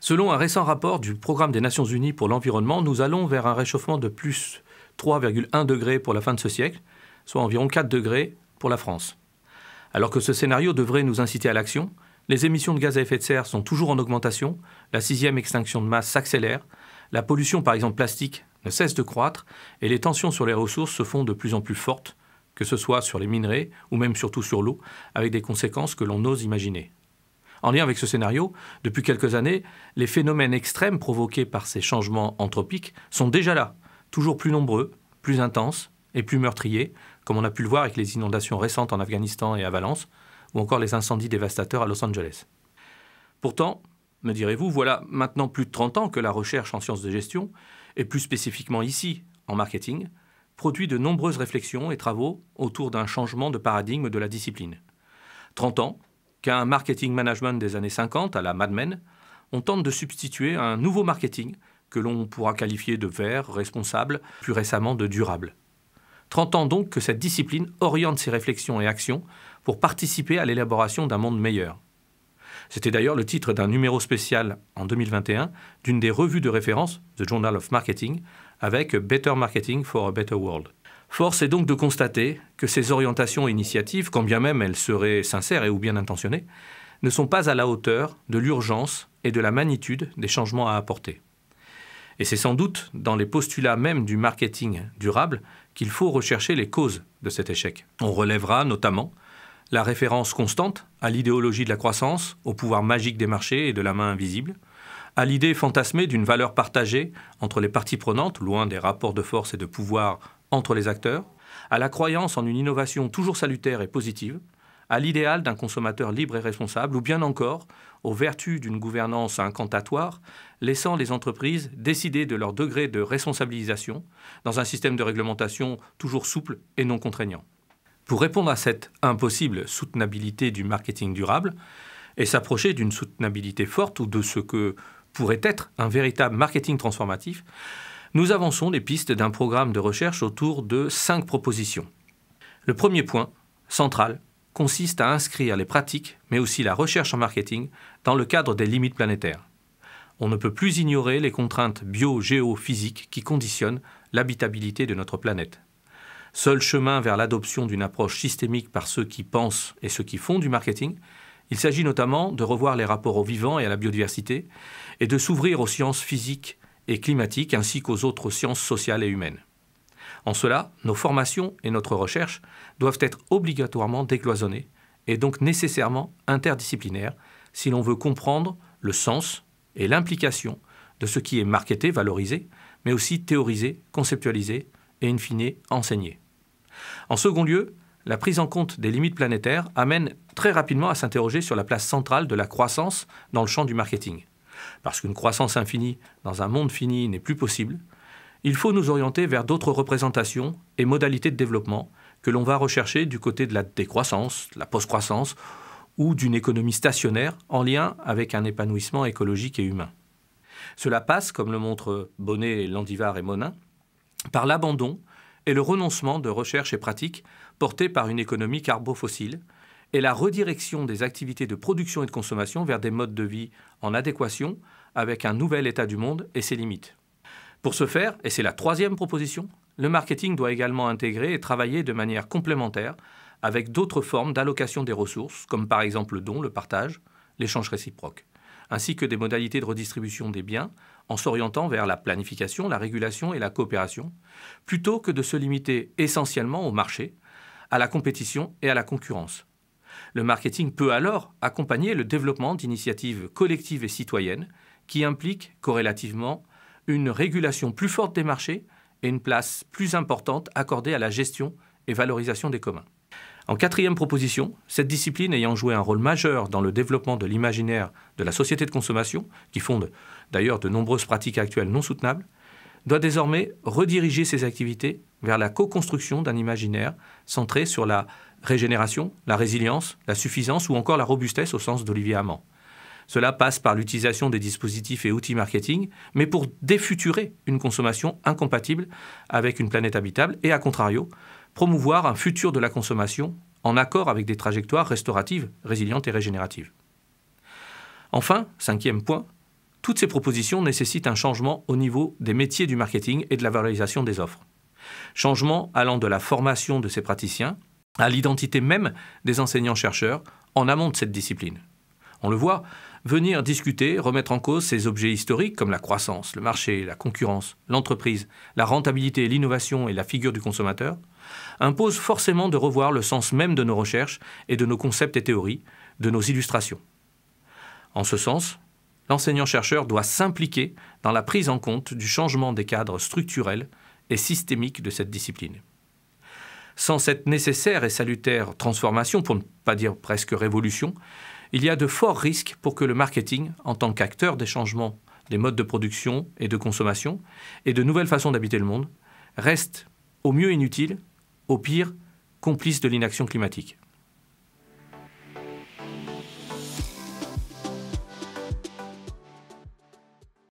Selon un récent rapport du Programme des Nations Unies pour l'environnement, nous allons vers un réchauffement de plus 3,1 degrés pour la fin de ce siècle, soit environ 4 degrés pour la France. Alors que ce scénario devrait nous inciter à l'action, les émissions de gaz à effet de serre sont toujours en augmentation, la 6e extinction de masse s'accélère, la pollution par exemple plastique ne cesse de croître et les tensions sur les ressources se font de plus en plus fortes, que ce soit sur les minerais ou même surtout sur l'eau, avec des conséquences que l'on ose imaginer. En lien avec ce scénario, depuis quelques années, les phénomènes extrêmes provoqués par ces changements anthropiques sont déjà là, toujours plus nombreux, plus intenses et plus meurtriers, comme on a pu le voir avec les inondations récentes en Afghanistan et à Valence, ou encore les incendies dévastateurs à Los Angeles. Pourtant, me direz-vous, voilà maintenant plus de 30 ans que la recherche en sciences de gestion, et plus spécifiquement ici, en marketing, produit de nombreuses réflexions et travaux autour d'un changement de paradigme de la discipline. 30 ans qu'un marketing management des années 50 à la Mad Men, on tente de substituer un nouveau marketing que l'on pourra qualifier de vert, responsable, plus récemment de durable. 30 ans donc que cette discipline oriente ses réflexions et actions pour participer à l'élaboration d'un monde meilleur. C'était d'ailleurs le titre d'un numéro spécial en 2021 d'une des revues de référence, The Journal of Marketing, avec Better Marketing for a Better World. Force est donc de constater que ces orientations et initiatives, quand bien même elles seraient sincères et ou bien intentionnées, ne sont pas à la hauteur de l'urgence et de la magnitude des changements à apporter. Et c'est sans doute dans les postulats même du marketing durable qu'il faut rechercher les causes de cet échec. On relèvera notamment la référence constante à l'idéologie de la croissance, au pouvoir magique des marchés et de la main invisible, à l'idée fantasmée d'une valeur partagée entre les parties prenantes, loin des rapports de force et de pouvoir entre les acteurs, à la croyance en une innovation toujours salutaire et positive, à l'idéal d'un consommateur libre et responsable, ou bien encore aux vertus d'une gouvernance incantatoire, laissant les entreprises décider de leur degré de responsabilisation dans un système de réglementation toujours souple et non contraignant. Pour répondre à cette impossible soutenabilité du marketing durable et s'approcher d'une soutenabilité forte ou de ce que pourrait être un véritable marketing transformatif, nous avançons les pistes d'un programme de recherche autour de 5 propositions. Le premier point, central, consiste à inscrire les pratiques, mais aussi la recherche en marketing, dans le cadre des limites planétaires. On ne peut plus ignorer les contraintes bio-géophysiques qui conditionnent l'habitabilité de notre planète. Seul chemin vers l'adoption d'une approche systémique par ceux qui pensent et ceux qui font du marketing, il s'agit notamment de revoir les rapports au vivant et à la biodiversité et de s'ouvrir aux sciences physiques et climatiques ainsi qu'aux autres sciences sociales et humaines. En cela, nos formations et notre recherche doivent être obligatoirement décloisonnées et donc nécessairement interdisciplinaires si l'on veut comprendre le sens et l'implication de ce qui est marketé, valorisé, mais aussi théorisé, conceptualisé et in fine enseigné. En second lieu, la prise en compte des limites planétaires amène très rapidement à s'interroger sur la place centrale de la croissance dans le champ du marketing. Parce qu'une croissance infinie dans un monde fini n'est plus possible, il faut nous orienter vers d'autres représentations et modalités de développement que l'on va rechercher du côté de la décroissance, de la post-croissance ou d'une économie stationnaire en lien avec un épanouissement écologique et humain. Cela passe, comme le montrent Bonnet, Landivard et Monin, par l'abandon et le renoncement de recherche et pratiques portées par une économie carbo-fossile et la redirection des activités de production et de consommation vers des modes de vie en adéquation avec un nouvel état du monde et ses limites. Pour ce faire, et c'est la troisième proposition, le marketing doit également intégrer et travailler de manière complémentaire avec d'autres formes d'allocation des ressources, comme par exemple le don, le partage, l'échange réciproque, ainsi que des modalités de redistribution des biens en s'orientant vers la planification, la régulation et la coopération, plutôt que de se limiter essentiellement au marché, à la compétition et à la concurrence. Le marketing peut alors accompagner le développement d'initiatives collectives et citoyennes qui impliquent corrélativement une régulation plus forte des marchés et une place plus importante accordée à la gestion et valorisation des communs. En quatrième proposition, cette discipline ayant joué un rôle majeur dans le développement de l'imaginaire de la société de consommation, qui fonde d'ailleurs de nombreuses pratiques actuelles non soutenables, doit désormais rediriger ses activités vers la co-construction d'un imaginaire centré sur la régénération, la résilience, la suffisance ou encore la robustesse au sens d'Olivier Hamann. Cela passe par l'utilisation des dispositifs et outils marketing, mais pour défuturer une consommation incompatible avec une planète habitable et, à contrario, promouvoir un futur de la consommation en accord avec des trajectoires restauratives, résilientes et régénératives. Enfin, cinquième point, Toutes ces propositions nécessitent un changement au niveau des métiers du marketing et de la valorisation des offres. Changement allant de la formation de ces praticiens à l'identité même des enseignants-chercheurs en amont de cette discipline. On le voit, venir discuter, remettre en cause ces objets historiques comme la croissance, le marché, la concurrence, l'entreprise, la rentabilité, l'innovation et la figure du consommateur, impose forcément de revoir le sens même de nos recherches et de nos concepts et théories, de nos illustrations. En ce sens, l'enseignant-chercheur doit s'impliquer dans la prise en compte du changement des cadres structurels et systémiques de cette discipline. Sans cette nécessaire et salutaire transformation, pour ne pas dire presque révolution, il y a de forts risques pour que le marketing, en tant qu'acteur des changements des modes de production et de consommation et de nouvelles façons d'habiter le monde, reste au mieux inutile, au pire complice de l'inaction climatique.